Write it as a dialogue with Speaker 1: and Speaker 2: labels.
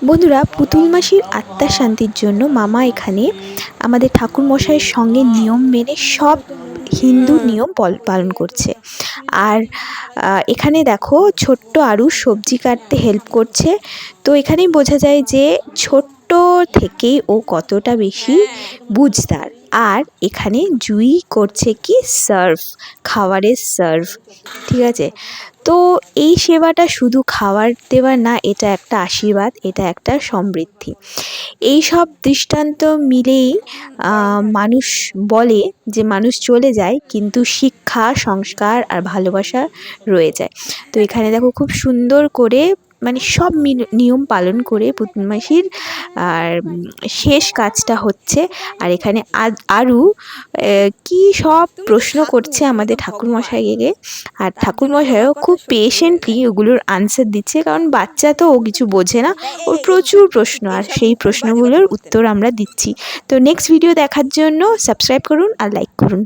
Speaker 1: বন্ধুরা, পুতুল মাসির আত্মার শান্তির জন্য মামা এখানে আমাদের ঠাকুরমশাইয়ের সঙ্গে নিয়ম মেনে সব হিন্দু নিয়ম পালন করছে। আর এখানে দেখো ছোট্ট আরু সবজি কাটতে হেল্প করছে। তো এখানেই বোঝা যায় যে ছোট্ট থেকেই ও কতটা বেশি বুঝদার। আর এখানে জুই করছে কি সার্ভ, খাবারের সার্ভ, ঠিক আছে। তো এই সেবাটা শুধু খাবার দেওয়ার না, এটা একটা আশীর্বাদ, এটা একটা সমৃদ্ধি। এই সব দৃষ্টান্ত মিলেই মানুষ বলে যে মানুষ চলে যায় কিন্তু শিক্ষা, সংস্কার আর ভালোবাসা রয়ে যায়। তো এখানে দেখো খুব সুন্দর করে মানে সব নিয়ম পালন করে পুতুল মাসির আর শেষ কাজটা হচ্ছে। আর এখানে আরু কি সব প্রশ্ন করছে আমাদের ঠাকুরমশাইকে, আর ঠাকুরমশাইও খুব পেশেন্টলি ওগুলোর আনসার দিচ্ছে, কারণ বাচ্চা তো ও কিছু বোঝে না, ওর প্রচুর প্রশ্ন, আর সেই প্রশ্নগুলোর উত্তর আমরা দিচ্ছি। তো নেক্সট ভিডিও দেখার জন্য সাবস্ক্রাইব করুন আর লাইক করুন।